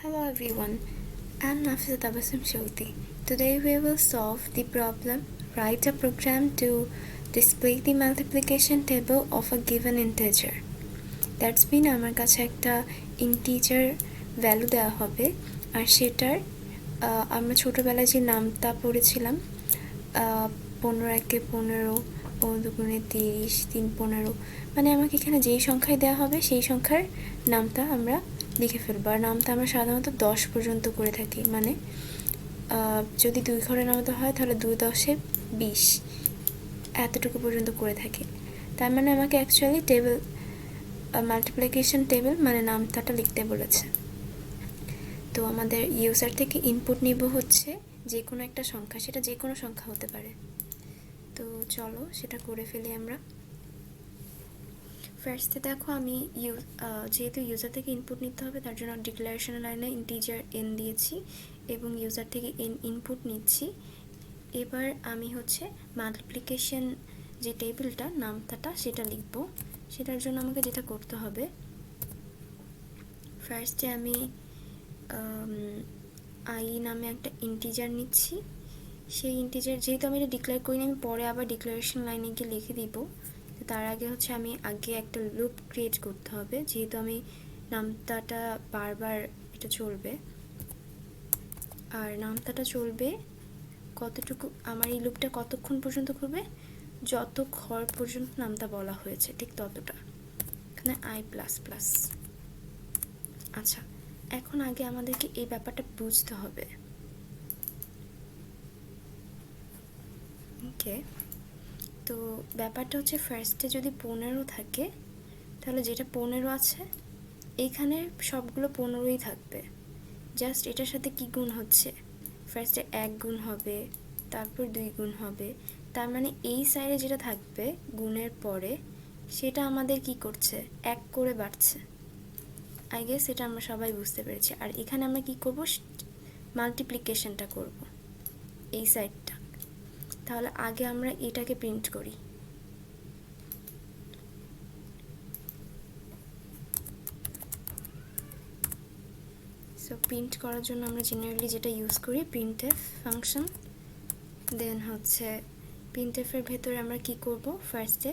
Hello everyone, I'm Nafisa Tabassum Shouti. Today we will solve the problem, write a program to display the multiplication table of a given integer. That's mean আমার কাছে একটা integer value দেওয়া হবে আর সেটার আমরা ছোটবেলায় যে নামটা পড়েছিলাম 15 একে 15 15 দুগুণে 30 3 15 মানে আমাকে এখানে যেই সংখ্যায় দেওয়া হবে সেই সংখ্যার নামটা আমরা লিখে ফেলবো। আর নামটা আমরা সাধারণত 10 পর্যন্ত করে থাকি, মানে যদি 2 ঘরের নামতা হয় তাহলে 2 10 20 এতটুকু পর্যন্ত করে থাকি। তার মানে আমাকে অ্যাকচুয়ালি টেবিল মাল্টিপ্লিকেশন টেবিল মানে নামতাটা লিখতে বলেছে। তো আমাদের ইউজার থেকে ইনপুট নিব হচ্ছে যে কোনো একটা সংখ্যা, সেটা যে কোনো সংখ্যা হতে পারে। তো চলো সেটা করে ফেলি আমরা। ফার্স্টে দেখো আমি যেহেতু ইউজার থেকে ইনপুট নিতে হবে তার জন্য ডিক্লারেশন লাইনে ইন্টিজার n দিয়েছি এবং ইউজার থেকে n ইনপুট নিচ্ছি। এবার আমি হচ্ছে মাল্টিপ্লিকেশন যে টেবিলটা নামতাটা সেটা লিখব। সেটার জন্য আমাকে যেটা করতে হবে, ফার্স্টে আমি আই নামে একটা ইন্টিজার নিচ্ছি। সেই ইন্টিজার যেহেতু আমি এটা ডিক্লেয়ার করিনি, আমি পরে আবার ডিক্লারেশন লাইনে গিয়ে লিখে দিব। তার আগে হচ্ছে আমি আগে একটা লুপ ক্রিয়েট করতে হবে, যেহেতু আমি নামতাটা বারবার এটা চলবে। আর নামতাটা চলবে কতটুকু, আমার এই লুপটা কতক্ষণ পর্যন্ত করবে, যত ঘর পর্যন্ত নামতা বলা হয়েছে ঠিক ততটা। এখানে আই প্লাস প্লাস। আচ্ছা, এখন আগে আমাদেরকে এই ব্যাপারটা বুঝতে হবে। ওকে, তো ব্যাপারটা হচ্ছে ফার্স্টে যদি 15 থাকে তাহলে যেটা 15 আছে এইখানে সবগুলো 15ই থাকবে। জাস্ট এটার সাথে কি গুণ হচ্ছে, ফার্স্টে 1 গুণ হবে, তারপর 2 গুণ হবে। তার মানে এই সাইডে যেটা থাকবে গুণের পরে সেটা আমাদের কি করছে, 1 করে বাড়ছে। আই গেস এটা আমরা সবাই বুঝতে পেরেছি। আর এখানে আমরা কি করব, মাল্টিপ্লিকেশনটা করব এই সাইডটা। তাহলে আগে আমরা এটাকে প্রিন্ট করি। সো প্রিন্ট করার জন্য আমরা জেনারেলি যেটা ইউজ করি প্রিন্টএফ ফাংশন। দেন হচ্ছে প্রিন্টএফের ভেতরে আমরা কি করব, ফার্স্টে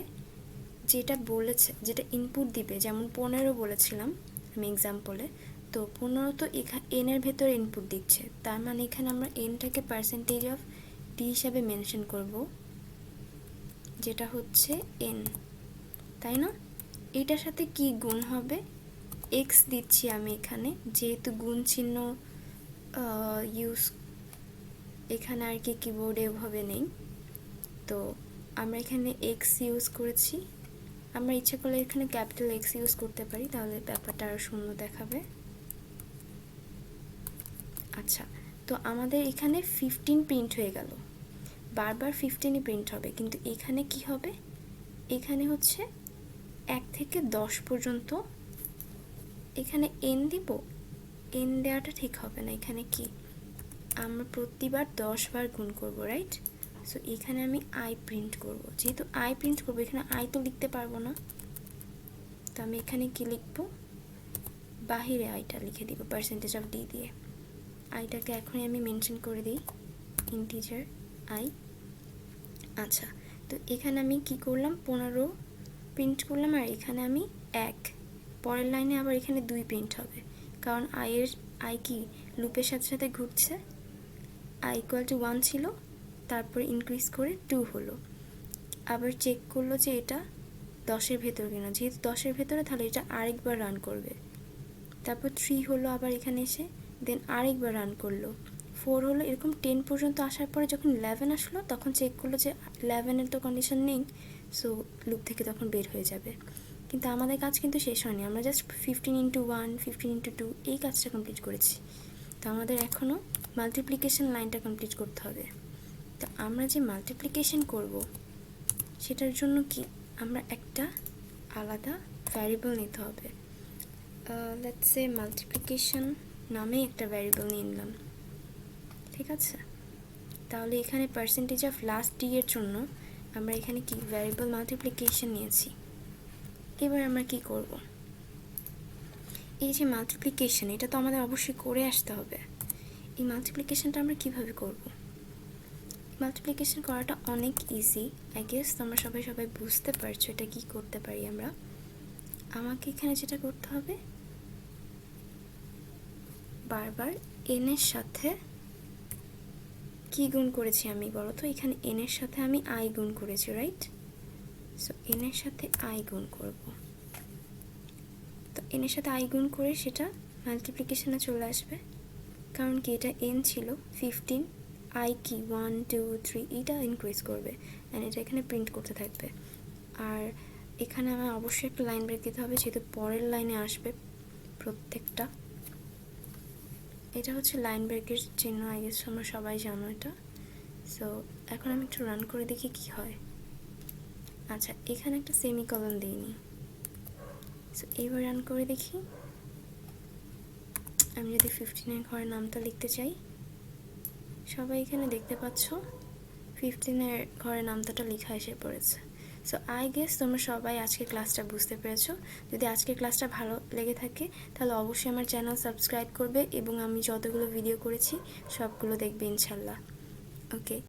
যেটা বলেছে, যেটা ইনপুট দিবে, যেমন 15 বলেছিলাম আমি এক্সাম্পলে, তো 15 তো এন এর ভেতরে ইনপুট দিচ্ছে। তার মানে এখানে আমরা এনটাকে পার্সেন্টেজ অফ ডি হিসাবে মেনশন করব, যেটা হচ্ছে এন, তাই না? এটার সাথে কি গুণ হবে, এক্স দিচ্ছি আমি এখানে, যেহেতু গুণ চিহ্ন ইউজ এখানে আর কি কিবোর্ডে ওভাবে নেই, তো আমরা এখানে এক্স ইউজ করেছি। আমরা ইচ্ছা করলে এখানে ক্যাপিটাল এক্স ইউজ করতে পারি, তাহলে ব্যাপারটা আরও সুন্দর দেখাবে। আচ্ছা, তো আমাদের এখানে 15 প্রিন্ট হয়ে গেল, বারবার 15ই প্রিন্ট হবে, কিন্তু এখানে কি হবে, এখানে হচ্ছে 1 থেকে 10 পর্যন্ত। এখানে এন দিব, এন দেওয়াটা ঠিক হবে না, এখানে কি আমরা প্রতিবার 10 বার গুণ করব, রাইট? সো এখানে আমি আই প্রিন্ট করব। যেহেতু আই প্রিন্ট করব, এখানে আই তো লিখতে পারবো না, তো আমি এখানে কি লিখব, বাহিরে আইটা লিখে দিব পার্সেন্টেজ অফ ডি দিয়ে। আইটাকে এখনই আমি মেনশন করে দিই, ইন্টিজার আই। আচ্ছা, তো এখানে আমি কি করলাম, 15 প্রিন্ট করলাম, আর এখানে আমি 1, পরের লাইনে আবার এখানে 2 প্রিন্ট হবে, কারণ আই কি লুপের সাথে সাথে ঘুরছে। আই ইকুয়াল টু 1 ছিল, তারপর ইনক্রিজ করে 2 হলো, আবার চেক করলো যে এটা 10-এর ভেতর কিনা, যেহেতু 10-এর ভেতরে তাহলে এটা আরেকবার রান করবে। তারপর 3 হলো আবার এখানে এসে, দেন আরেকবার রান করলো, 4 হলো, এরকম 10 পর্যন্ত আসার পরে যখন 11 আসলো তখন চেক করলো যে 11-এর তো কন্ডিশন নেই, সো লুপ থেকে তখন বের হয়ে যাবে। কিন্তু আমাদের কাজ কিন্তু শেষ হয়নি, আমরা জাস্ট 15 ইন্টু 1 15 ইন্টু 2 এই কাজটা কমপ্লিট করেছি। তো আমাদের এখনও মাল্টিপ্লিকেশন লাইনটা কমপ্লিট করতে হবে। তো আমরা যে মাল্টিপ্লিকেশন করব সেটার জন্য কি আমরা একটা আলাদা ভ্যারিয়েবল নিতে হবে। লেটস সে মাল্টিপ্লিকেশন নামে একটা ভ্যারিয়েবল নিয়ে নিলাম, ঠিক আছে? তাহলে এখানে পার্সেন্টেজ অফ লাস্ট ডি এর জন্য আমরা এখানে কি ভ্যারিয়েবল মাল্টিপ্লিকেশন নিয়েছি। এবার আমরা কি করব, এই যে মাল্টিপ্লিকেশন, এটা তো আমাদের অবশ্যই করে আসতে হবে। এই মাল্টিপ্লিকেশনটা আমরা কিভাবে করব? মাল্টিপ্লিকেশন করাটা অনেক ইজি, আই গেস তোমরা সবাই বুঝতে পারছো এটা কি করতে পারি আমরা। আমাকে এখানে যেটা করতে হবে, বারবার n এর সাথে কি গুণ করেছি আমি বলো তো? এখানে n এর সাথে আমি i গুণ করেছি, রাইট? সো n এর সাথে i গুণ করব। তো n এর সাথে i গুণ করে সেটা মাল্টিপ্লিকেশনে চলে আসবে, কারণ কি এটা n ছিল 15, i কি 1 2 3 এটা ইনক্রিজ করবে অ্যান্ড এটা এখানে প্রিন্ট করতে থাকবে। আর এখানে আমার অবশ্যই একটা লাইন ব্রেক দিতে হবে, যেহেতু পরের লাইনে আসবে প্রত্যেকটা। এটা হচ্ছে লাইন ব্রেকের চিহ্ন, আই গেস তোমরা সবাই জানো এটা। সো এখন আমি একটু রান করে দেখি কি হয়। আচ্ছা, এখানে একটা সেমিকলন দিইনি। সো এইবার রান করে দেখি। আমি যদি 15-এর ঘরের নামটা লিখতে চাই, সবাই এখানে দেখতে পাচ্ছ 15-এর ঘরের নামটা লেখা এসে পড়েছে। সো আই গেস তোমরা সবাই আজকের ক্লাসটা বুঝতে পেরেছো। যদি আজকের ক্লাসটা ভালো লেগে থাকে তাহলে অবশ্যই আমার চ্যানেল সাবস্ক্রাইব করবে এবং আমি যতগুলো ভিডিও করেছি সবগুলো দেখবে ইনশাল্লাহ। ওকে।